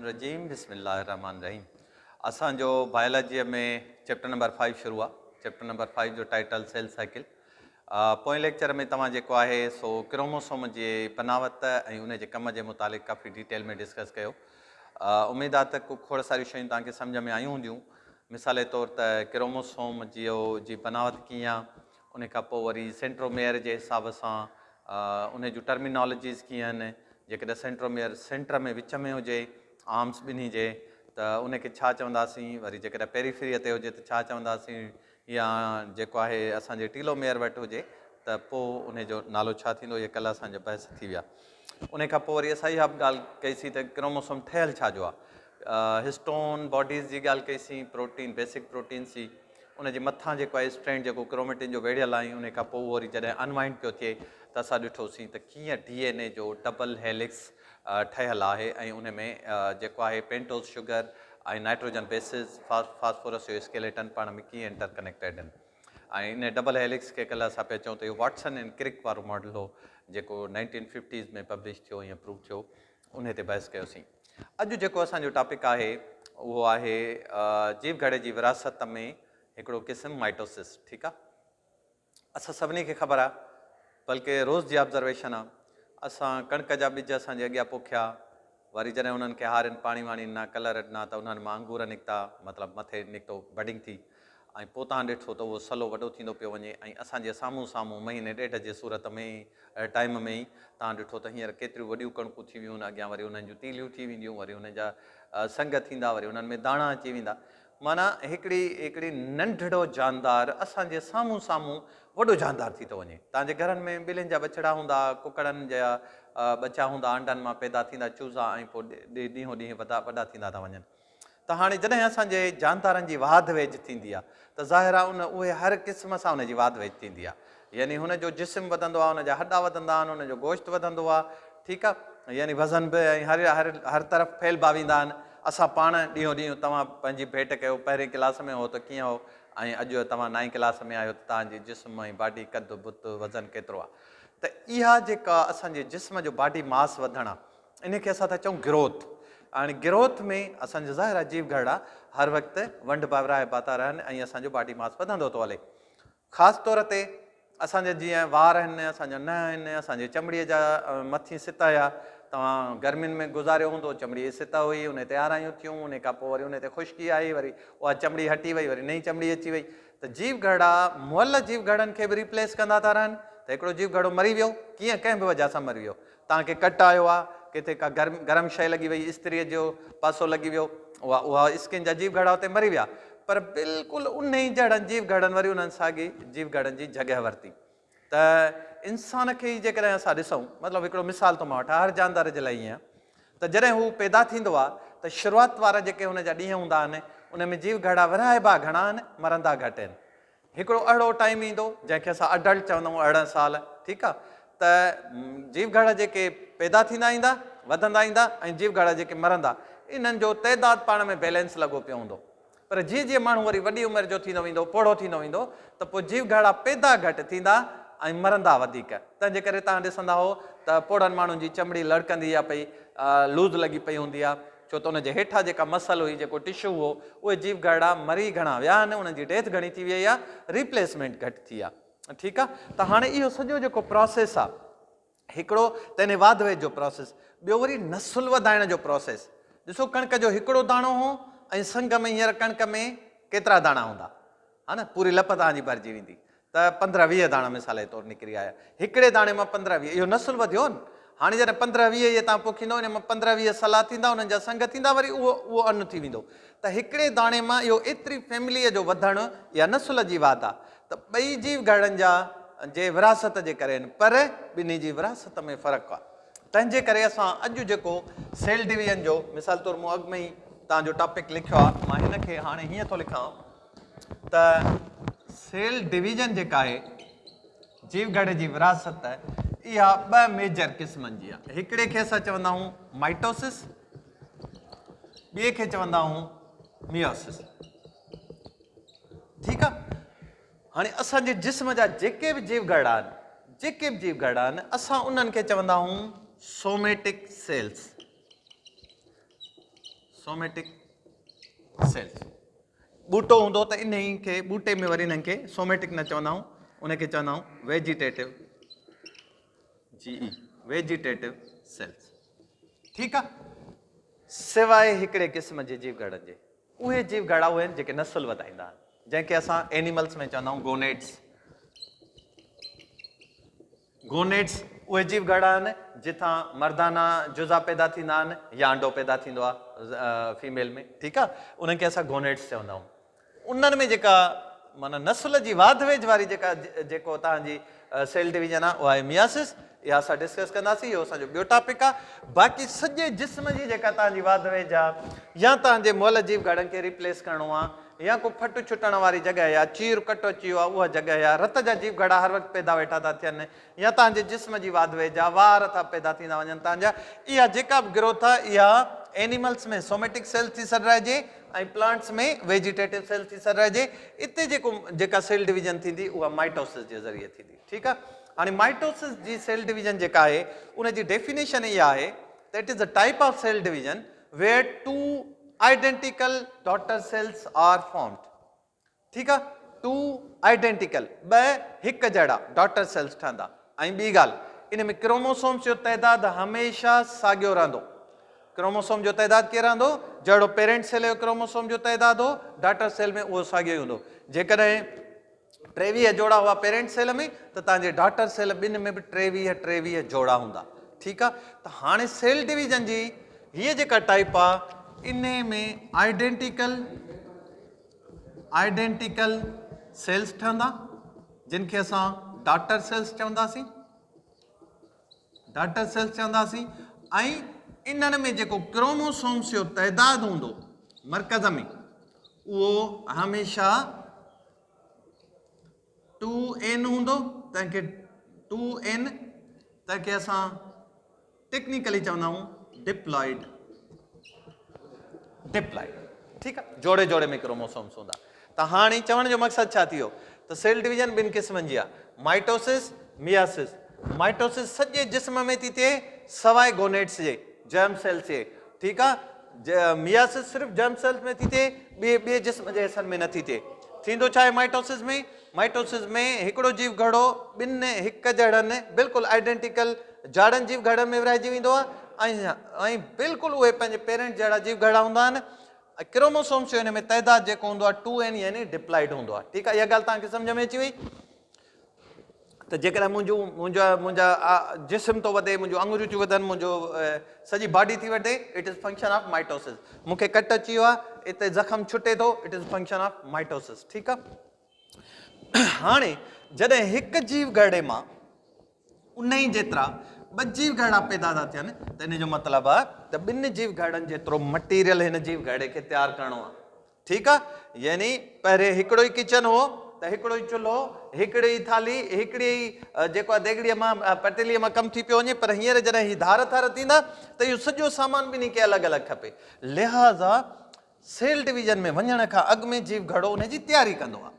रजीम बिस्मिल्लाहिर्रहमानिर्रहीम। असांजो बायोलॉजीअ में चैप्टर नंबर 5 शुरू आहे। चैप्टर नंबर 5 जो टाइटल सेल साइकिल। पोएं लेक्चर में तव्हां जेको आहे सो क्रोमोसोम जे बनावट ऐं उन जे कम जे मुतालिक़ काफ़ी डिटेल में डिस्कस कयो। उमेद आहे त खोड़ सारियूं शयूं तव्हांखे सम्झ में आयूं हूंदियूं। मिसाल जे तौर त क्रोमोसोम जी बनावट कीअं आहे, उन खां पोइ वरी सेंट्रोमेयर जे हिसाब सां उन जूं टर्मिनोलॉजीज़ कीअं आहिनि। जेकॾहिं सेंट्रोमेयर सेंटर में विच में हुजे आर्म्स ॿिन्ही जे त उनखे छा चवंदासीं, वरी जेकॾहिं पेरीफ्रीअ ते हुजे त छा चवंदासीं, या जेको आहे असांजे टीलोमेयर वटि हुजे त पोइ उन जो नालो छा थींदो। इहे कल्ह असांजा बहस थी विया। उन खां पोइ वरी असां इहा बि ॻाल्हि कईसीं त क्रोमोसोम ठहियलु छा जो आहे। हिस्टोन बॉडीज़ जी ॻाल्हि कईसीं, प्रोटीन बेसिक प्रोटीन्स जी। उन जे मथां जेको आहे स्ट्रैंड जेको क्रोमेटिन जो वेढ़ियल आहे, उन खां पोइ वरी जॾहिं अनवाइंड पियो थिए त असां ॾिठोसीं त कीअं DNA जो डबल हेलिक्स ठहियलु आहे ऐं उन में जेको आहे पेंटोस शुगर ऐं नाइट्रोजन बेसिस फास्फोरस जो स्केलेटन पाण में कीअं इंटरकनेक्टेड आहिनि। ऐं इन डबल हेलिक्स खे कल्ह असां पिया चऊं त इहो वॉटसन एंड क्रिक वारो मॉडल हो जेको 1950s में पब्लिश थियो या प्रूव थियो। उन ते बहस कयोसीं। अॼु जेको असांजो टॉपिक आहे उहो आहे जीव घड़े जी विरासत में हिकिड़ो क़िस्म माइटोसिस। ठीकु आहे, असां सभिनी खे ख़बर आहे, बल्कि रोज़ जी ऑब्ज़र्वेशन आहे। असां कणिक जा ॿिज असांजे अॻियां पोखिया, वरी जॾहिं उन्हनि खे हारियुनि पाणी वाणी ॾिना, कलर ॾिना त उन्हनि मां अंगूर निकिता, मतिलबु मथे निकितो बडिंग थी, ऐं पोइ तव्हां ॾिठो त उहो सलो वॾो थींदो पियो वञे ऐं असांजे साम्हूं साम्हूं महीने ॾेढ जे सूरत में टाइम में ई तव्हां ॾिठो त हींअर केतिरियूं वॾियूं कणिकूं थी वियूं आहिनि। अॻियां वरी उन्हनि जूं तीलियूं थी वेंदियूं, वरी उन जा संग थींदा, वरी उन्हनि में दाणा अची वेंदा। माना हिकिड़ी नंढड़ो जानदार असांजे साम्हूं साम्हूं वॾो जानदार थी थो वञे। तव्हांजे घरनि में ॿिलियुनि जा बछड़ा हूंदा, कुकड़नि जा बचा हूंदा, अंडनि मां पैदा थींदा चूज़ा, ऐं पोइ ॾींहों ॾींहुं वॾा थींदा था वञनि। त हाणे जॾहिं असांजे जानदारनि जी वाध वेझ थींदी आहे त ज़ाहिर आहे उहे हर क़िस्म सां उनजी वाध वेझ थींदी आहे। यानी हुनजो जिस्म वधंदो आहे, हुनजा हॾा वधंदा आहिनि, हुनजो गोश्त वधंदो आहे। ठीकु आहे, यानी वज़न बि ऐं हर तरफ़ फैलबा वेंदा आहिनि। असां पाण ॾींहों ॾींहुं तव्हां पंहिंजी भेट कयो, पहिरें क्लास में हो त कीअं हो, ऐं अॼु तव्हां 9th क्लास में आहियो त तव्हांजी जिस्म ऐं बॉडी कद बुत वज़न केतिरो आहे। त इहा जेका असांजे जिस्म जो बॉडी मास वधणु आहे, इनखे असां था चऊं ग्रोथ। हाणे ग्रोथ में असांजो ज़ाहिर आहे जीव घड़ा हर वक़्तु वंड बावराइबा था रहनि ऐं असांजो बॉडी मास वधंदो थो हले। ख़ासि तौर ते असांजा जीअं वार आहिनि, असांजा नंहं आहिनि, असांजे चमड़ीअ जा मथीं सित हुया। तव्हां गर्मियुनि में गुज़ारियो हूंदो, चमड़ी जी सित हुई, उन ते आरायूं थियूं, उन खां पोइ वरी उन ते ख़ुश्की आई, वरी उहा चमड़ी हटी वई, वरी नई चमड़ी अची वई। त जीव घड़ा मुअल जीव घड़नि खे बि रिप्लेस कंदा था रहनि। त हिकिड़ो जीव घड़ो मरी वियो, कीअं कंहिं बि वजह सां मरी वियो, तव्हांखे कट आयो आहे, किथे का गरम शइ लॻी वई, इस्त्रीअ जो पासो लॻी वियो, उहा स्किन जा जीव घड़ा उते मरी विया। पर बिल्कुलु उन ई जड़नि जीव घड़नि वरी उन्हनि साॻी जीव घड़नि जी जॻह वरिती। त इंसान खे ई जेकॾहिं असां ॾिसूं, मतिलबु हिकिड़ो मिसाल थो मां वठां हर जानदार जे लाइ ईअं, त जॾहिं हू पैदा थींदो आहे त शुरूआति वारा जेके हुनजा ॾींहं हूंदा आहिनि, उन में जीव घड़ा विरहाइबा घणा आहिनि, मरंदा घटि आहिनि। हिकिड़ो अहिड़ो टाइम ईंदो जंहिंखे असां अडल्ट चवंदा आहियूं, 18 साल। ठीकु आहे, त जीव घड़ा जेके पैदा थींदा ईंदा, वधंदा ईंदा, ऐं जीव घड़ा जेके मरंदा, इन्हनि जो तइदादु पाण में बैलेंस लॻो पियो हूंदो। पर जीअं जीअं माण्हू वरी वॾी उमिरि जो थींदो वेंदो, पोड़ो थींदो वेंदो, त पोइ जीव घड़ा पैदा घटि थींदा ऐं मरंदा वधीक। तंहिंजे करे तव्हां ॾिसंदा हो त पोड़नि माण्हुनि जी चमड़ी लड़कंदी आहे पई, लूज़ लॻी पई हूंदी आहे, छो त उनजे हेठां जेका मसल हुई, जेको टिशू हो, उहे जीव घड़ा मरी घणा विया आहिनि, उन्हनि जी डेथ घणी थी वई आहे, रिप्लेसमेंट घटि थी आहे। ठीकु आहे, त हाणे इहो सॼो जेको प्रोसेस आहे हिकिड़ो त इन वाध वेझ जो प्रोसेस, ॿियो वरी नसुल वधाइण जो प्रोसेस। ॾिसो, कणिक जो हिकिड़ो दाणो हो ऐं संग में हींअर कणिक में केतिरा दाणा हूंदा, हा न, पूरी लप तव्हांजी भरिजी वेंदी। त 15-20 दाणा मिसाल जे तौरु निकिरी आया, हिकिड़े दाणे मां 15-20, इहो नसुल वधियो न। हाणे जॾहिं 15-20 इहे तव्हां पोखींदो, इन मां 15-20 सलाह थींदा, उन्हनि जा संग थींदा, वरी उहो अन्न थी वेंदो। त हिकिड़े दाणे मां इहो एतिरी फैमिलीअ जो वधणु या नसुल जी वात आहे। त ॿई जीव घड़नि जा जे विरासत जे करे आहिनि, पर ॿिन्ही जी विरासत में फ़र्क़ु आहे। तंहिंजे करे असां अॼु जेको सेल डिवीजन जो मिसाल तौरु मूं अॻु में ई तव्हांजो टॉपिक लिखियो आहे, मां हिन खे हाणे हीअं थो लिखां त सेल डिवीजन जेका आहे जीव घड़े जी विरासत, इहा 2 मेजर क़िस्मनि जी आहे। हिकिड़े खे असां चवंदा आहियूं माइटोसिस, ॿिए खे चवंदा आहियूं मियोसिस। ठीकु आहे, हाणे असांजे जिस्म जा जेके बि जीव घड़ा आहिनि, असां उन्हनि खे चवंदा आहियूं सोमेटिक सेल्स। Somatic cells. बूटो हूंदो त इन खे बूटे में वरी इन्हनि खे सोमेटिक न चवंदा आहियूं, उनखे चवंदा आहियूं वेजिटेटिव, GE वेजिटेटिव सेल्स। ठीकु आहे। सिवाइ हिकिड़े क़िस्म जे जीव घड़नि जे, उहे जीव घड़ा उहे आहिनि जेके नसुल वधाईंदा आहिनि, जंहिंखे असां एनिमल्स में चवंदा आहियूं गोनेड्स। गोनेड्स उहे जीव घड़ा आहिनि जिथां मर्दाना जुज़ा पैदा थींदा आहिनि या अंडो पैदा थींदो आहे फीमेल में। ठीकु आहे। उन्हनि खे असां गोनेड्स चवंदा आहियूं। उन्हनि में जेका माना नसुल जी वाध वेझ वारी जेको तव्हांजी सेल डिवीजन आहे उहा आहे मियासिस। इहा असां डिस्कस कंदासीं, इहो असांजो ॿियो टॉपिक आहे। बाक़ी सॼे जिस्म जी जेका तव्हांजी वाध वेझ आहे या तव्हांजे मुअल जीव घड़नि खे रिप्लेस करिणो आहे या को फट छुटण वारी जॻह या चीर कटो अची वियो आहे उहा जॻह या रत जा जीव घड़ा हर वक़्तु पैदा वेठा था थियनि या तव्हांजे जिस्म जी वाध वेझ आहे, वार था पैदा थींदा वञनि तव्हांजा, इहा जेका बि ग्रोथ आहे इहा एनिमल्स में सोमेटिक सेल थी सॾिराइजे ऐं प्लांट्स में वेजिटेटिव सेल थी सॾिराइजे। इते जेका सेल डिवीजन थींदी उहा माइटोसिस जे ज़रिए थींदी। ठीकु आहे। हाणे माइटोसिस जी सेल डिवीजन जेका आहे उनजी डेफिनेशन इहा आहे त it is a type of cell division where two identical daughter cells are formed। ठीकु आहे। टू आइडेंटिकल ॿ हिकु जहिड़ा डॉटर सेल्स ठहंदा। ऐं ॿी ॻाल्हि, इन में क्रोमोसोम्स जो तइदादु हमेशह साॻियो रहंदो। क्रोमोसोम जो तइदादु केरु रहंदो? जहिड़ो पेरेंट सेल जो क्रोमोसोम जो तइदादु हो डॉटर सेल में उहो साॻियो ई हूंदो। जेकॾहिं 23 जोड़ा हुआ पेरेंट सेल में त तव्हांजे डॉटर सेल ॿिनि में बि 23 जोड़ा हूंदा। ठीकु आहे। त हाणे सेल डिवीजन जी हीअ जेका टाइप आहे इन में आइडेंटिकल सेल्स ठहंदा जिन खे असां डॉटर सेल्स चवंदासीं, ऐं इन्हनि में जेको क्रोमोसोम्स जो तइदादु हूंदो मर्कज़ में उहो हमेशह 2n हूंदो। तंहिंखे 2n तंहिंखे असां टेक्निकली चवंदा आहियूं डिप्लॉइड। ठीकु आहे। जोड़े जोड़े में क्रोमोसोम्स हूंदा। त हाणे चवण जो मक़सदु छा थी वियो त सेल डिवीजन ॿिनि क़िस्मनि जी आहे, माइटोसिस, मियासिस। माइटोसिस सॼे जिस्म में थी थिए सवाइ गोनेड्स जे, जर्म सेल्स जे। ठीकु आहे। मियासिस सिर्फ़ु जर्म सेल्स में थी थिए, ॿिए जिस्म जे हिसनि में नथी थिए। थींदो छा आहे माइटोसिस में? माइटोसिस में हिकिड़ो जीव घड़ो ॿिनि हिकु जहिड़नि बिल्कुलु आइडेंटिकल जाड़नि जीव घड़नि में विरहाइजी वेंदो आहे ऐं बिल्कुलु उहे पंहिंजे पेरेंट जहिड़ा जीव घड़ा हूंदा आहिनि। क्रोमोसोम्स जो हिन में तइदादु जेको हूंदो आहे 2n यानी डिप्लॉइड हूंदो आहे। ठीकु आहे। इहा ॻाल्हि तव्हांखे सम्झ में अची वई त जेकॾहिं मुंहिंजा जिस्म थो वधे, मुंहिंजूं आङुरियूं थियूं वधनि, मुंहिंजो सॼी बॉडी थी वधे, it is function of mitosis. मूंखे कट अची वियो आहे, हिते ज़ख़म छुटे थो, it is function of mitosis. ठीकु आहे। हाणे जॾहिं हिकु जीव घड़े मां उन ई जेतिरा ॿ जीव घड़ा पैदा था थियनि त इन जो मतिलबु आहे त ॿिनि जीव घड़नि जेतिरो मटीरियल हिन जीव घड़े खे तयारु करिणो आहे। ठीकु आहे। यानी पहिरें हिकिड़ो ई किचन हो त हिकिड़ो ई चुल्हो, हिकिड़ी ई थाली, हिकिड़ी ई जेको आहे देगड़ीअ मां पतीलीअ मां कमु थी पियो वञे, पर हींअर जॾहिं हीअ धार थार थींदा त इहो सॼो सामान ॿिन्ही खे अलॻि अलॻि खपे। लिहाज़ा सेल डिवीजन में वञण खां अॻु में जीव घड़ो उनजी तयारी कंदो आहे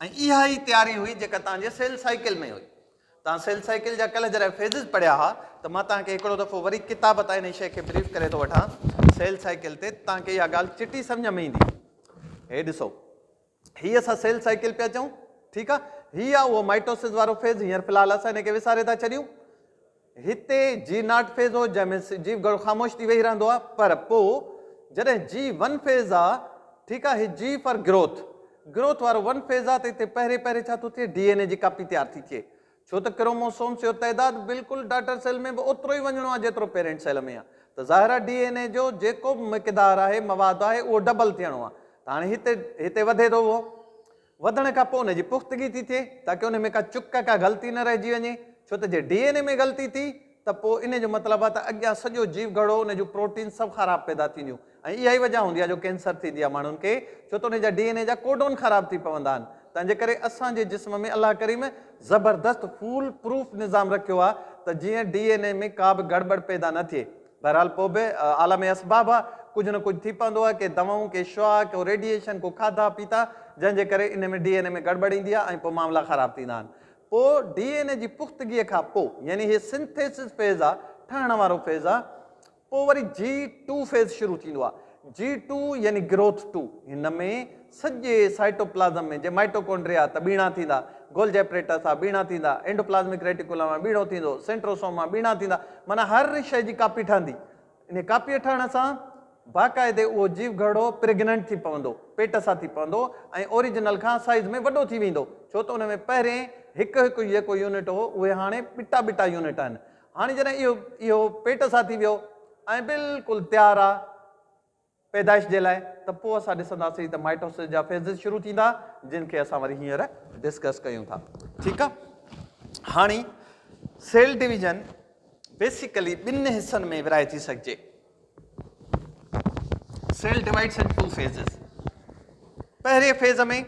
ऐं इहा ई तयारी हुई जेका तव्हांजे सेल साइकिल में हुई। तव्हां सेल साइकिल जा कल्ह जॾहिं फेज़िस पढ़िया हुआ त मां तव्हांखे हिकिड़ो दफ़ो वरी किताब तां इन शइ खे ब्रीफ करे थो वठां सेल साइकिल ते, तव्हांखे इहा ॻाल्हि चिटी सम्झ में ईंदी। हे ॾिसो, हीअ असां सेल साइकिल पिया चऊं। ठीकु आहे। हीअ आहे उहो माइटोसिस वारो फेज़, हींअर फ़िलहालु असां हिनखे विसारे था छॾियूं। हिते G0 फेज़ हो जंहिंमें जीव घड़ो ख़ामोश थी वेही रहंदो आहे, पर पोइ जॾहिं G1 फेज़ आहे, ठीकु आहे, G फॉर ग्रोथ वारो 1 फेज़ आहे त हिते पहिरें छा थो थिए DNA जी कापी तयारु थी थिए। छो त क्रोमोसोम्स जो तइदादु बिल्कुलु डॉटर सेल में बि ओतिरो ई वञिणो आहे जेतिरो पेरेंट सेल में आहे। त ज़ाहिर आहे DNA जो जेको बि मक़दारु आहे, मवादु आहे, उहो डबल थियणो आहे। त हाणे हिते वधे थो, उहो वधण खां पोइ हुनजी पुख़्तगी थी थिए ताकी हुन में का चुक का ग़लती न रहिजी वञे। छो त जे DNA में ग़लती थी त पोइ इन जो मतिलबु आहे त अॻियां सॼो जीव घड़ो उन जूं प्रोटीन सभु ख़राबु पैदा थींदियूं ऐं इहा ई वजह हूंदी आहे जो कैंसर थींदी आहे माण्हुनि खे, छो त उन जा DNA जा कोडोन ख़राबु थी पवंदा आहिनि। तंहिंजे करे असांजे जिस्म में अलाह करीम ज़बरदस्त फूल प्रूफ निज़ाम रखियो आहे त जीअं DNA में का बि गड़बड़ पैदा न थिए। बहरहाल पोइ बि आलम असबाब आहे, कुझु न कुझु थी पवंदो आहे, के दवाऊं, के शुआ, को रेडिएशन, को खाधा पीता, जंहिंजे करे इन में DNA में गड़बड़ ईंदी आहे ऐं पोइ मामला ख़राबु थींदा आहिनि। पोइ DNA जी पुख़्तगीअ खां पोइ यानी हीअ सिंथेसिस फेज़ आहे, ठहण वारो फेज़ आहे, पोइ वरी G2 फेज़ शुरू थींदो आहे। G2 यानी ग्रोथ 2। हिन में सॼे साइटोप्लाज़म में जे माइटोकॉन्ड्रिया त ॿीणा थींदा, गोल्जी एपरेटस आहे ॿीणा थींदा, एंडोप्लाज़मिक रेटिकुलम आहे ॿीणो थींदो, सेंट्रोसोम आहे ॿीणा थींदा, माना हर शइ जी कापी ठहंदी। इन कापीअ ठहण सां बाक़ाइदे उहो जीव घड़ो प्रेग्नेंट थी पवंदो, पेट सां थी पवंदो ऐं ओरिजिनल खां साइज़ में वॾो थी वेंदो, छो त उन में पहिरें हिकु हिकु जेको यूनिट हो उहे हाणे ॿिटा ॿिटा यूनिट आहिनि। हाणे जॾहिं इहो पेट सां थी वियो ऐं बिल्कुलु तयारु आहे पैदाइश जे लाइ, त पोइ असां ॾिसंदासीं त माइटोसिस जा फेज़िस शुरू थींदा, जिन खे असां वरी हींअर डिस्कस कयूं था। ठीकु आहे। हाणे सेल डिवीजन बेसिकली ॿिनि हिस्सनि में विराए थी सघिजे। सेल डिवाइड्स इन 2 phases। पहिरें फेज़ में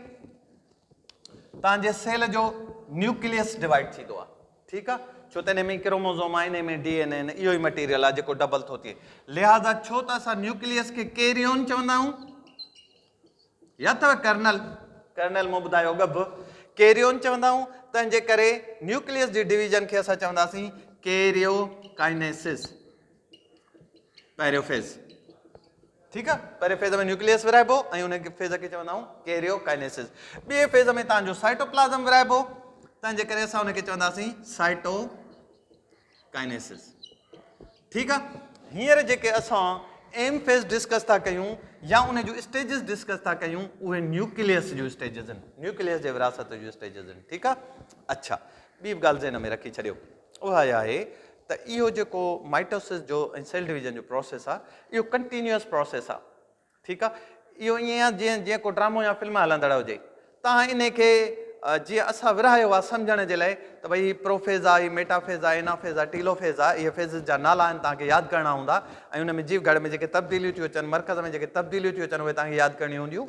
तव्हांजे सेल जो न्यूक्लियस डिवाइड थींदो आहे। ठीकु आहे, छो त हिन में क्रोमोज़ोम आहे, हिन में DNA आहिनि, इहो ई मटीरियल आहे जेको डबल थो थिए। लिहाज़ा छो त असां न्यूक्लियस खे कैरियोन चवंदा आहियूं या अथव कर्नल, कर्नल मूं ॿुधायो गब, कैरियोन चवंदा आहियूं, तंहिंजे करे न्यूक्लियस जी डिवीजन खे असां चवंदासीं कैरियोकाइनेसिस, पहिरियों फेज़। ठीकु आहे, पहिरें फेज़ में न्यूक्लियस विराइबो ऐं उन फेज़ खे चवंदा आहियूं कैरियोकाइनेसिस। ॿिए फेज़ में तव्हांजो साइटोप्लाज़म विराइबो, तंहिंजे करे असां उनखे चवंदासीं साइटोकाइनेसिस। ठीकु आहे। हींअर जेके असां एम फेज़ डिस्कस था कयूं या उन जूं स्टेजिस डिस्कस था कयूं, उहे न्यूक्लियस जूं स्टेजिस आहिनि, न्यूक्लियस जे विरासत जूं स्टेजिस आहिनि। ठीकु आहे। अच्छा, ॿी बि ॻाल्हि ज़हन में रखी छॾियो, उहा आहे त इहो जेको माइटोसिस जो ऐं सेल डिवीजन जो प्रोसेस आहे, इहो कंटिन्यूअस प्रोसेस आहे। ठीकु आहे। इहो ईअं आहे जीअं को ड्रामो या फिल्म हलंदड़ हुजे, तव्हां इन खे जीअं असां विरहायो आहे सम्झण जे लाइ त भई प्रोफेज़ आहे, मेटाफेज़ आहे, एनाफेज़ आहे, टीलोफेज़ आहे, इहे फेज़िस जा नाला आहिनि, तव्हांखे यादि करणा हूंदा ऐं उन में जीव घड़ में जेके तब्दीलियूं थियूं अचनि, मर्कज़ में जेके तब्दीलियूं थियूं अचनि, उहे तव्हांखे यादि करणियूं हूंदियूं।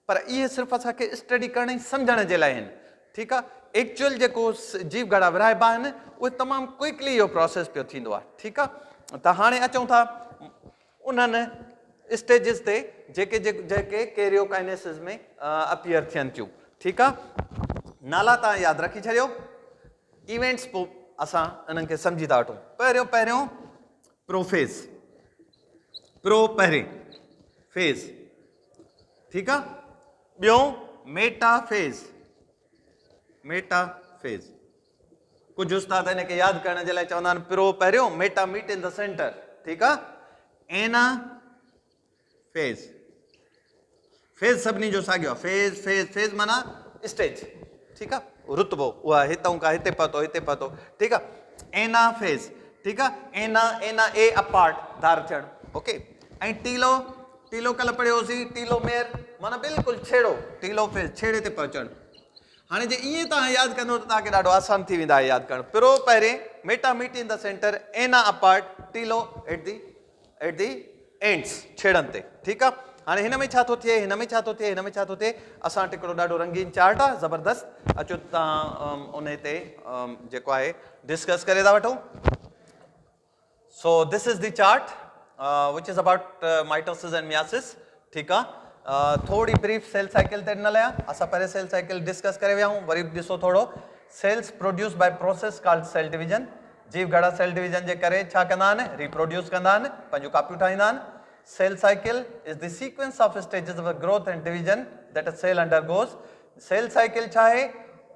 पर इहे सिर्फ़ु असांखे स्टडी करण ऐं सम्झण जे लाइ आहिनि। ठीकु आहे। एक्चुअल जेको जीव घड़ा विरहाइबा आहिनि उहे तमामु क्विकली इहो प्रोसेस पियो थींदो आहे। ठीकु आहे। त हाणे अचूं था उन्हनि स्टेजिस ते जेके जेके कैरियोकाइनेसिस में अपीयर थियनि थियूं। ठीकु आहे। नाला तव्हां यादि रखी छॾियो, इवेंट्स पोइ असां इन्हनि खे सम्झी था वठूं। पहिरियों प्रोफेज़, प्रो पहिरें फेज़। ठीकु आहे। ॿियों मेटाफेज़, मेटाफेज़। कुझु उस्ताद हिन खे यादि करण जे लाइ चवंदा आहिनि प्रो पहिरियों, Meta meet in the centre. ठीकु आहे। एना फेज़, फेज़ सभिनी जो साॻियो आहे। फेज़ फेज़ फेज़ माना स्टेज। ठीकु आहे। रुतबो, उहा हितां खां हिते पहुतो, हिते पहुतो। ठीकु आहे। एना फेज़। ठीकु आहे। एना एना ए अपार्ट धार थियणु। ओके। ऐं टीलो, टीलो कल्ह पढ़ियोसीं, टीलोमेर माना बिल्कुलु छेड़ो, टीलो फेज़ छेड़े ते पहुचणु। हाणे जे ईअं तव्हां यादि कंदो त तव्हांखे ॾाढो आसान थी वेंदा यादि करणु। प्रो पहिरें, मेटा मीट इन द सेंटर, एना अपार्ट, टीलो एट दी एंड्स, छेड़नि ते। ठीकु आहे। हाणे हिन में छा थो थिए, हिन में छा थो थिए, हिन में छा थो थिए, असां वटि हिकिड़ो ॾाढो रंगीन चार्ट आहे, ज़बरदस्त। अचो तव्हां उन ते जेको आहे डिस्कस करे था वठूं। So this is the chart which is about mitosis and myiasis. ठीकु आहे। थोड़ी ब्रीफ सेल साइकिल ते ॾिनल आहे, असां पहिरें सेल साइकिल डिस्कस करे विया आहियूं, वरी ॾिसो थोरो। Cells produce by process called cell division. जीव घड़ा सेल डिवीजन जे करे छा कंदा आहिनि, रिप्रोड्यूस कंदा आहिनि, पंहिंजूं कापियूं ठाहींदा आहिनि। Cell cycle is the sequence of stages of growth and division that a cell undergoes. Cell cycle छा आहे,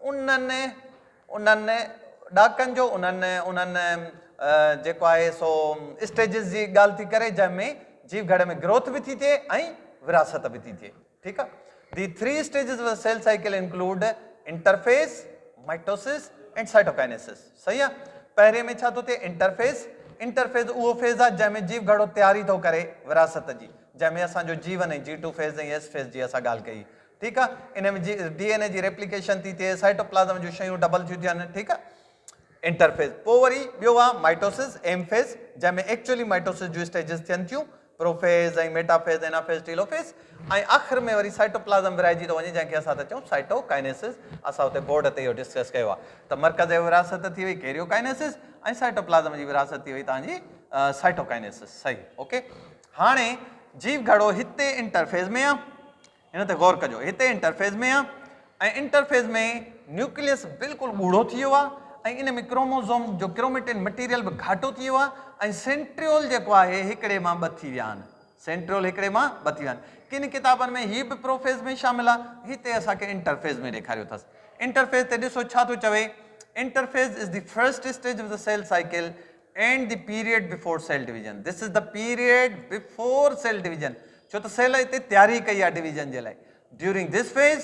उन्हनि ॾाकनि जो उन्हनि जेको आहे सो स्टेजिस जी ॻाल्हि थी करे, जंहिंमें जीव घड़ में ग्रोथ बि थी थिए ऐं विरासत बि थी थिए। ठीकु आहे। The 3 stages of the cell cycle include interphase, mitosis and cytokinesis। सही आहे। पहिरें में छा थो थिए, इंटरफेज़। इंटरफेज़ उहो फेज़ आहे जंहिंमें जीव घड़ो तयारी थो करे विरासत जी, जंहिंमें असांजो जीवन ऐं G2 फेज़ ऐं S फेज़ जी असां ॻाल्हि कई। ठीकु आहे। इन में DNA जी रेप्लिकेशन थी थिए, साइटोप्लाज़म जूं शयूं डबल थियूं थियनि। ठीकु आहे। इंटरफेज़। पोइ वरी ॿियो आहे माइटोसिस, एम फेज़, जंहिंमें एक्चुअली माइटोसिस जूं स्टेजिस थियनि थियूं, प्रोफेज़ ऐं मेटाफेज़, एनाफेज़, टीलोफेज़। ऐं आख़िर में वरी साइटोप्लाज़म विराइजी थो वञे, जंहिंखे असां था चऊं साइटोकाइनेसिस। असां हुते बोर्ड ते इहो डिस्कस कयो आहे त मर्कज़ जी विरासत थी वई कैरियोकाइनेसिस ऐं साइटोप्लाज़म जी विरासत थी वई तव्हांजी साइटोकाइनेसिस। सही। ओके। हाणे जीव घड़ो हिते इंटरफेज़ में आहे, हिन ते गौर कजो, हिते इंटरफेज़ में आहे ऐं इंटरफेज़ में न्यूक्लियस बिल्कुलु ॻूढ़ो थी वियो आहे ऐं इन में क्रोमोसोम जो क्रोमेटिन मटीरियल भी घाटो थी वियो आहे ऐं सेंट्रियोल जेको आहे हिकिड़े मां ॿ थी विया आहिनि सेंट्रियोल हिकिड़े मां ॿ थी विया आहिनि किन किताबनि में हीअ बि प्रोफेज़ में शामिल आहे हिते असांखे इंटरफेज़ में ॾेखारियो अथसि इंटरफेज़ ते ॾिसो छा थो चवे interphase is the first stage of the cell cycle and the period before cell division. This is the period before cell division. छो त सेल इते तैयारी कई आहे डिवीजन जे लाइ during this phase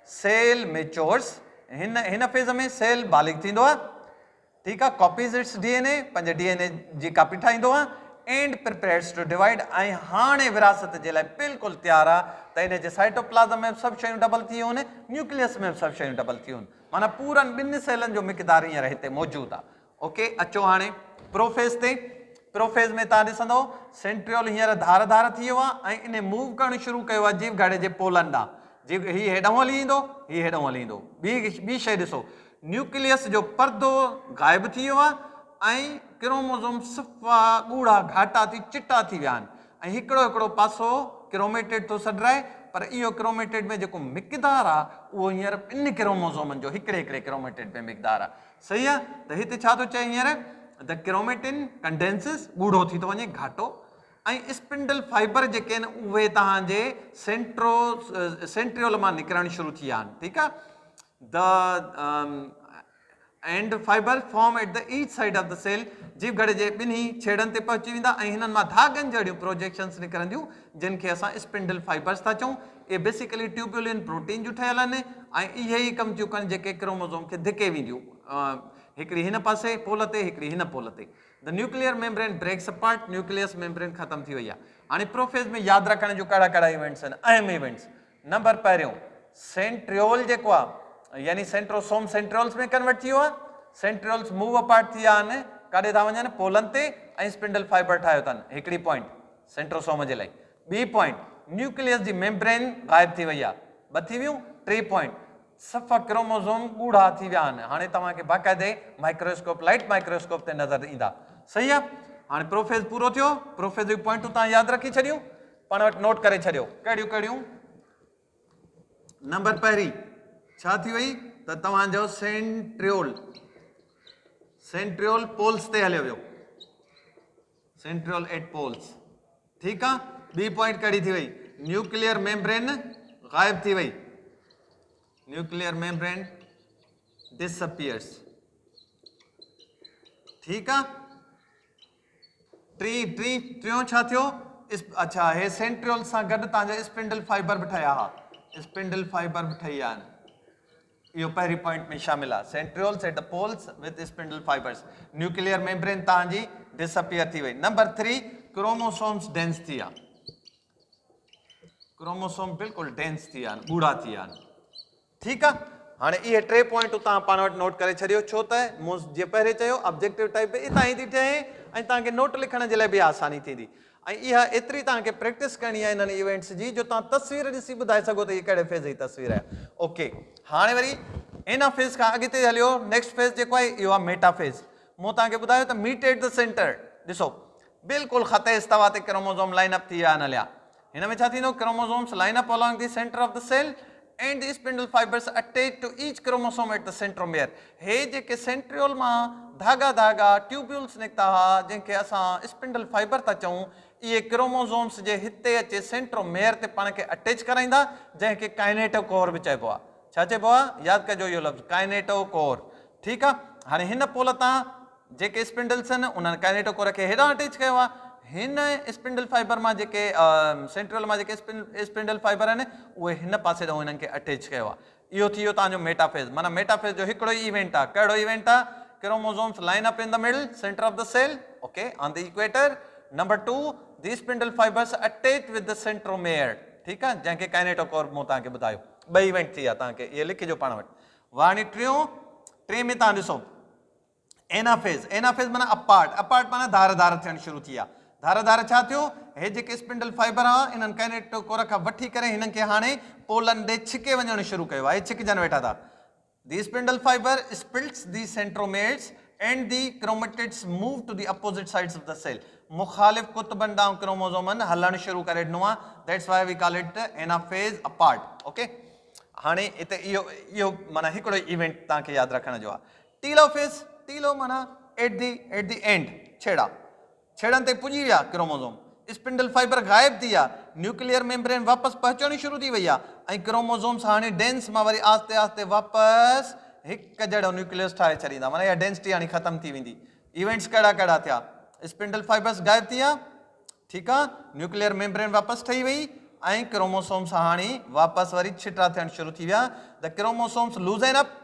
cell matures हिन फेज में सेल बालिग थींदो आहे ठीक आहे कॉपीज इट्स डीएनए पंहिंजे डीएनए जी कॉपी ठाहींदो आहे एंड प्रिपेयर्स टू डिवाइड ऐं हाणे विरासत जे लाइ बिल्कुलु तैयार आहे त इन जे साइटोप्लाज़म में सभु शयूं डबल थी वञे न्यूक्लियस में सभु शयूं डबल थी वञनि माना पूरनि ॿिनि सेलनि जो मिक़दार हींअर हिते मौजूदु आहे ओके अचो हाणे प्रोफेज़ ते प्रोफेज़ में तव्हां ॾिसंदो सेंट्रियोल हींअर धार धार थी वियो आहे ऐं इन मूव करणु शुरू कयो आहे जीव घाड़े जे पोलनि ॾांहुं जीव हीउ हेॾां हली ईंदो हीउ हेॾां हली ईंदो ॿी शइ ॾिसो न्यूक्लियस जो परदो ग़ाइबु थी वियो आहे ऐं क्रोमोसोम सफ़ा ॻूढ़ा घाटा थी चिटा थी विया आहिनि ऐं हिकिड़ो पासो क्रोमेटेड थो सॾराए पर इहो क्रोमेटेड में जेको मिक़दार आहे उहो हींअर ॿिनि क्रोमोसोमनि जो हिकिड़े क्रोमेटेड में मिक़दार आहे सही आहे त हिते छा थो चए हींअर द क्रोमेटिन कंडेंसिस ॻूढ़ो थी थो वञे घाटो ऐं स्पिंडल फाइबर जेके आहिनि उहे तव्हांजे सेंट्रियोल मां निकिरणु शुरू थी विया आहिनि ठीकु आहे the end fiber form at the each side of the cell जीव घड़े जे ॿिन्ही छेड़नि ते पहुची वेंदा ऐं हिननि मां धागनि जहिड़ियूं प्रोजेक्शन्स निकिरंदियूं जिन खे असां स्पिंडल फाइबर्स था चऊं इहे बेसिकली ट्यूब्यूलिन प्रोटीन जूं ठहियल आहिनि ऐं इहे ई कमु थियूं कनि जेके क्रोमोसोम खे धिके वेंदियूं हिकिड़ी हिन पासे पोल ते हिकिड़ी हिन पोल ते the nuclear membrane breaks apart nucleus membrane ख़तमु थी वई आहे हाणे प्रोफेज़ में यादि रखण जूं कहिड़ा इवेंट्स आहिनि अहम इवेंट्स नंबर पहिरियों सेंट्रियोल जेको आहे यानी सेंट्रोसोम सेंट्रियोल्स में कन्वर्ट थी वियो आहे सेंट्रियोल्स मूव अपार्ट थी विया आहिनि काॾे था वञनि पोलनि ते ऐं स्पिंडल फाइबर ठाहियो अथनि हिकिड़ी पॉइंट सेंट्रोसोम जे लाइ ॿी पॉइंट न्यूक्लियस जी मेम्ब्रेन ग़ाइबु थी वई आहे ॿ थी वियूं टे पॉइंट सफ़ा क्रोमोसोम ॻूढ़ा थी विया आहिनि हाणे तव्हांखे बाक़ाइदे माइक्रोस्कोप लाइट माइक्रोस्कोप ते नज़र ईंदा सही आहे हाणे प्रोफेज़ पूरो थियो प्रोफेज़ जूं पॉइंटूं तव्हां यादि रखी छॾियूं पाण वटि नोट करे छॾियो कहिड़ियूं नंबर पहिरीं छा थी वई त तव्हांजो सेंट्रियोल पोल्स ते हलियो वियो सेंट्रियोल एट पोल्स ठीकु आहे ॿी पॉइंट कहिड़ी थी वई न्यूक्लियर मेम्ब्रेन ग़ाइबु थी वई न्यूक्लियर मेम्ब्रेन डिसअपियर्स ठीकु आहे टियों छा थियो अच्छा हे सेंट्रियोल सां गॾु तव्हांजा स्पिंडल फाइबर बि ठहिया हुआ स्पिंडल फाइबर बि ठही विया आहिनि इहो पहिरीं पॉइंट में शामिल आहे centrioles at the poles with spindle fibers nuclear membrane तव्हांजी डिसअपियर थी वई नंबर 3 क्रोमोसोम्स डेंस थी विया क्रोमोसोम बिल्कुलु डेंस थी विया आहिनि ॻूढ़ा थी विया आहिनि ठीकु आहे हाणे इहे टे पॉइंटूं तव्हां पाण वटि नोट करे छॾियो छो त मूं जीअं पहिरें चयो ऑब्जेक्टिव टाइप इतां ई थी ठहे ऐं तव्हांखे नोट लिखण जे लाइ बि आसानी थींदी ऐं इहा एतिरी तव्हांखे प्रैक्टिस करणी आहे इन्हनि इवेंट्स जी जो तव्हां तस्वीर ॾिसी ॿुधाए सघो त इहे कहिड़े फेज़ जी तस्वीर आहे ओके हाणे वरी इन फेज़ खां अॻिते हलियो नेक्स्ट फेज़ जेको आहे इहो आहे मेटाफेज़ मूं तव्हांखे ॿुधायो त मीट एट द सेंटर ॾिसो बिल्कुलु ख़ते इस्तवा ते क्रोमोसोम लाइन अप थी विया आहिनि हलिया हिन में छा थींदो chromosomes line up along the center of the cell and the spindle fibers attached to each chromosome at the centromere हे जेके सेंट्रियोल मां धागा ट्यूब्यूल्स निकिता हुआ जंहिंखे असां स्पिंडल फाइबर था चऊं इहे क्रोमोसोम्स जे हिते अचे सेंट्रोमेयर ते पाण खे अटैच कराईंदा जंहिंखे काइनेटोकोर बि चइबो आहे छा चइबो आहे यादि कजो इहो लफ़्ज़ काइनेटोकोर ठीकु आहे हाणे हिन पोल तां जेके स्पिंडल्स आहिनि उन्हनि काइनेटोकोर खे हेॾां अटैच कयो आहे हिन स्पिंडल फाइबर मां जेके सेंट्रियोल मां जेके स्पिंडल फाइबर आहिनि उहे हिन पासे ॾांहुं हिननि खे अटैच कयो आहे इहो थी वियो तव्हांजो मेटाफेज़ माना मेटाफेज़ जो हिकिड़ो ई इवेंट आहे कहिड़ो इवेंट आहे chromosomes line up in the middle center of the cell okay on the equator number 2 the spindle fibers attach with the centromere ठीकु आहे जंहिंखे काइनेटोकोर मूं तव्हांखे ॿुधायो ॿ इवेंट थी विया तव्हांखे इहे लिखिजो पाण वटि हाणे टे में तव्हां ॾिसो एनाफेज़ माना अपार्ट माना धार थियणु शुरू थी विया धार छा थियो हे जेके स्पिंडल फाइबर आहे इन्हनि काइनेटोकोर खां वठी करे हिननि खे हाणे पोलनि ॾे छिके वञणु शुरू कयो आहे छिकजनि वेठा था the spindle fibre splits the centromeres and the chromatids move to the opposite sides of the cell मुखालिफ़ कुतबनि ॾांहुं क्रोमोसोमनि हलणु शुरू करे ॾिनो आहे that's why we call it anaphase apart okay हाणे हिते इहो माना हिकिड़ो इवेंट तव्हांखे यादि रखण जो आहे टीलोफेज, टीलो माना एट द एंड, छेड़ा, छेड़न ते पुजी विया क्रोमोसोम, स्पिंडल फाइबर गायब थी विया, न्यूक्लियर मेम्ब्रेन वापस पहुचणी शुरू थी वई आहे, ऐं क्रोमोसोम्स हाणे डेंस मां वरी आस्ते आस्ते वापस हिकु जहिड़ो न्यूक्लियस ठाहे छॾींदा, माना इहा डेंसिटी हाणे ख़तम थी वेंदी। इवेंट्स कहिड़ा कहिड़ा थिया, स्पिंडल फाइबर्स गायब थी विया, ठीकु आहे, न्यूक्लियर मेम्ब्रेन वापस ठही वई, ऐं क्रोमोसोम्स हाणे वापस वरी छिटा थियण शुरू थी विया। The chromosomes loosen up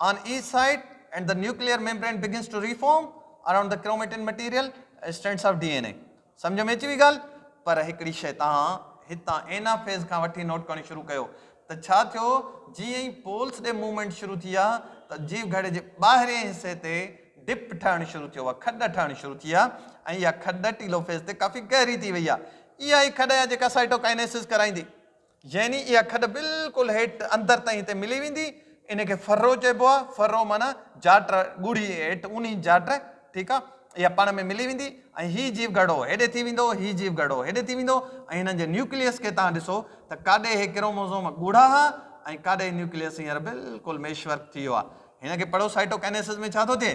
on each side and the nuclear membrane begins to reform around the chromatin material strands of DNA. समझ में अची वई ॻाल्हि? पर हिकिड़ी शइ तव्हां हितां एनाफेज खां वठी नोट करणु शुरू कयो त छा थियो, जीअं ई पोल्स ॾे मूवमेंट शुरू थी आहे त जीव घड़े जे ॿाहिरें हिसे ते डिप ठहणु शुरू थियो आहे, खॾ ठहणु शुरू थी आहे, ऐं इहा खॾ टीलोफेज ते काफ़ी गहरी थी वई आहे। इहा ई खॾ आहे जेका साइटोकाइनेसिस कराईंदी, यानी इहा खॾ बिल्कुलु हेठि अंदरि ताईं हिते मिली वेंदी, इनखे फर्रो चइबो आहे, फर्रो माना जाट ॻुड़ी हेठि उनी जाट, ठीकु आहे, इहा पाण में मिली वेंदी, ऐं हीउ जीव घड़ो हेॾे थी वेंदो, हीउ जीव घड़ो हेॾे थी वेंदो, ऐं हिननि जे न्यूक्लियस खे तव्हां ॾिसो त काॾे हे क्रोमोसोम ॻूढ़ा हुआ ऐं काॾे न्यूक्लियस हींअर बिल्कुलु मेशवर्क थी वियो आहे। हिनखे पढ़ो, साइटोकाइनेसिस में छा थो थिए,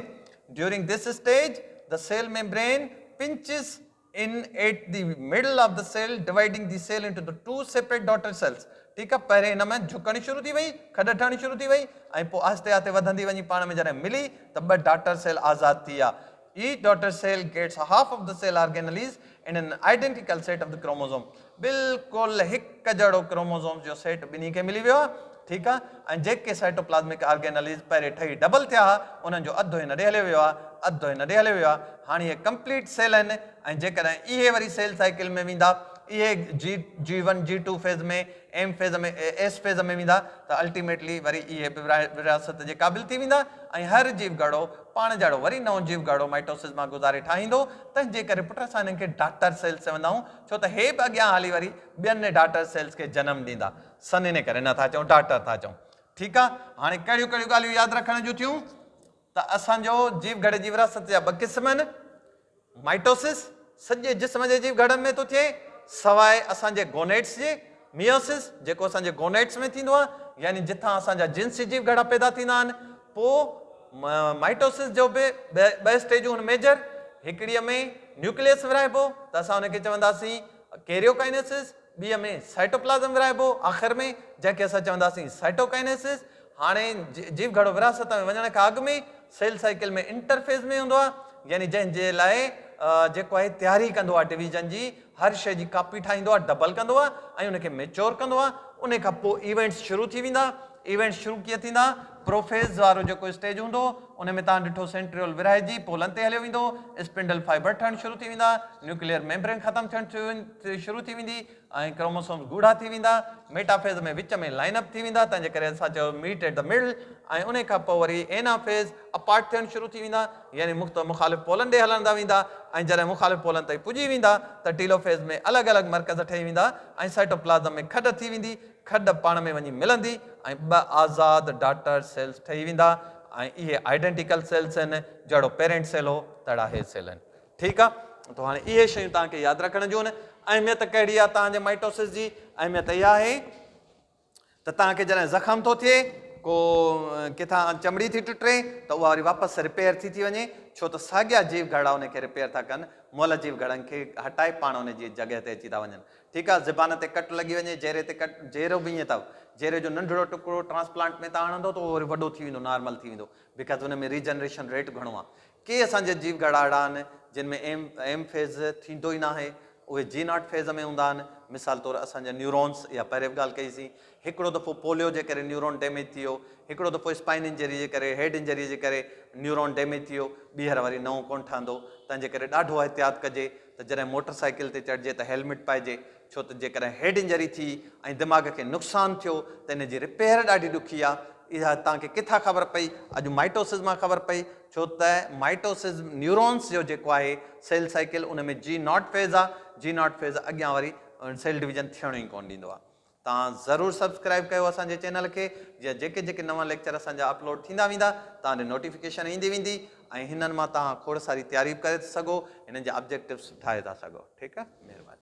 during this stage the cell membrane pinches in at the middle of the cell, dividing the cell into the two separate daughter cells. ठीक है, पहिरें हिन में झुकणी शुरू थी वई, खॾ ठहणी शुरू थी वई, ऐं पोइ आहिस्ते आहिस्ते वधंदी वञी पाण में जॾहिं मिली त ॿ डॉटर सेल आज़ाद थी विया। Each daughter cell gets half of the cell organelles in an identical set of the chromosome. बिल्कुलु हिकु जहिड़ो क्रोमोसोम जो सेट ॿिन्ही खे मिली वियो आहे, ठीकु आहे, ऐं जेके साइटोप्लाज़मिक ऑर्गेनेलिस पहिरें ठही डबल थिया हुआ, उन्हनि जो अधु हिन ॾे हलियो वियो आहे, अधु हिन ॾे हलियो वियो आहे। हाणे इहे कंप्लीट सेल आहिनि, ऐं जेकॾहिं इहे वरी सेल साइकिल में वेंदा, इहे G1 G2 फेज़ में, एम फेज़ में, एस फेज़ में वेंदा, त अल्टीमेटली वरी इहे विरासत जे क़ाबिल थी वेंदा, ऐं हर जीव घड़ो पाण जहिड़ो वरी नओं जीव घड़ो माइटोसिस मां गुज़ारे ठाहींदो। तंहिंजे करे पुट असां हिननि खे डाटर सेल्स चवंदा आहियूं, छो त हे बि अॻियां हली वरी ॿियनि डाटर सेल्स खे जनम ॾींदा, सन इन करे नथा चऊं, डाटर था चऊं, ठीकु आहे। हाणे कहिड़ियूं कहिड़ियूं ॻाल्हियूं यादि रखण जूं थियूं त असांजो जीव घड़े जी विरासत जा ॿ क़िस्म आहिनि, माइटोसिस सॼे जिस्म जे जीव घड़नि में थो थिए, सवाइ असांजे गोनेट्स जे, मियोसिस जेको असांजे गोनेट्स में थींदो आहे, यानी जिथां असांजा जिन्सी जीव घड़ा पैदा थींदा आहिनि। पोइ माइटोसिस जो बि ॿ स्टेजूं आहिनि मेजर, हिकिड़ीअ में न्यूक्लियस विराइबो त असां हुनखे चवंदासीं कैरियोकाइनेसिस, ॿीअ में साइटोप्लाज़म विराइबो आख़िर में, जंहिंखे असां चवंदासीं साइटोकाइनेसिस। हाणे जीव घड़ो विरासत में वञण खां अॻु में सेल साइकिल में इंटरफेज़ में हूंदो आहे, यानी जंहिंजे लाइ जेको आहे तयारी कंदो आहे डिवीजन जी, हर शइ जी कापी ठाहींदो आहे, डबल कंदो आहे, ऐं उनखे मेच्योर कंदो आहे। उन खां पोइ इवेंट्स शुरू थी वेंदा। इवेंट्स शुरू कीअं थींदा, प्रोफेज़ वारो जेको स्टेज हूंदो उन में तव्हां ॾिठो सेंट्रियोल विराइजी पोलनि ते हलियो वेंदो, स्पिंडल फाइबर ठहणु शुरू थी वेंदा, न्यूक्लियर मेम्ब्रेन ख़तमु थियणु शुरू थी वेंदी, ऐं क्रोमोसोम्स ॻूढ़ा थी वेंदा, मेटाफेज़ में विच में लाइनअप थी वेंदा, तंहिंजे करे असां चयो मीट एट द मिडल, ऐं उन खां पोइ वरी एनाफेज़ अपार्ट थियणु शुरू थी वेंदा, यानी मुख़ालिफ़ पोलनि ॾे हलंदा वेंदा, ऐं जॾहिं मुख़ालिफ़ पोलनि ताईं पुॼी वेंदा त टीलोफेज़ में अलॻि अलॻि मर्कज़ ठही वेंदा, ऐं साइटोप्लाज़म में खॾ थी वेंदी, खॾ पाण में वञी मिलंदी, ऐं ॿ आज़ाद डाटर सेल्स ठही वेंदा, ऐं इहे आइडेंटिकल सेल्स आहिनि, जहिड़ो पेरेंट सेल हो तहिड़ा हे सेल आहिनि, ठीकु आहे। त हाणे इहे शयूं तव्हांखे यादि रखण जूं आहिनि। अहमियत कहिड़ी आहे तव्हांजे माइटोसिस जी, अहमियत इहा आहे त तव्हांखे जॾहिं ज़ख़म थो थिए, को किथां चमड़ी थी टुटे त उहा वरी वापसि रिपेयर थी वञे, छो त साॻिया जीव घड़ा उनखे रिपेयर था कनि, मुअल जीव घड़नि खे हटाए पाण उनजी जॻह ते अची था वञनि, ठीकु आहे। ज़बान ते कट लॻी वञे, जहिड़े ते कट, जहिड़ो बि ईअं अथव, जहिड़े जो नंढिड़ो टुकड़ो ट्रांसप्लांट में तव्हां हणंदो त उहो वरी वॾो थी वेंदो, नॉर्मल थी वेंदो, बिकॉज़ हुन में रीजनरेशन रेट घणो आहे। के असांजे जीव घड़ा अहिड़ा आहिनि जिन में एम फेज़ थींदो ई न आहे, उहे G0 फेज़ में हूंदा आहिनि। मिसाल तौरु असांजा न्यूरॉन्स, या पहिरें बि ॻाल्हि कईसीं, हिकिड़ो दफ़ो पोलियो जे करे न्यूरॉन डैमेज थी वियो, हिकिड़ो दफ़ो स्पाइन इंजरी जे करे, हेड इंजरी जे करे न्यूरॉन डैमेज थी वियो, ॿीहर वरी नओं कोन ठहंदो। तंहिंजे करे ॾाढो एहतियात कजे त जॾहिं मोटर साइकिल ते चढ़िजे त हेलमेट पाइजे, छो त जेकॾहिं हेड इंजरी थी ऐं दिमाग़ खे नुक़सानु थियो त इन जी रिपेयर ॾाढी ॾुखी आहे। इहा तव्हांखे किथां ख़बर पई, अॼु माइटोसिस मां ख़बर पई, छो त माइटोसिस न्यूरॉन्स जो जेको आहे सेल साइकिल उन में G0 फेज़ आहे, G0 फेज़ अॻियां वरी सेल डिवीजन थियणो ई कोन ॾींदो आहे। तव्हां ज़रूरु सब्सक्राइब कयो असांजे चैनल खे, जीअं जेके जेके नवां लेक्चर असांजा अपलोड थींदा वेंदा तव्हां ॾे नोटिफिकेशन ईंदी वेंदी, ऐं हिननि मां तव्हां खोड़ सारी तयारी करे था सघो, हिननि जा ऑब्जेक्टिव्स ठाहे था सघो, ठीकु आहे। महिरबानी।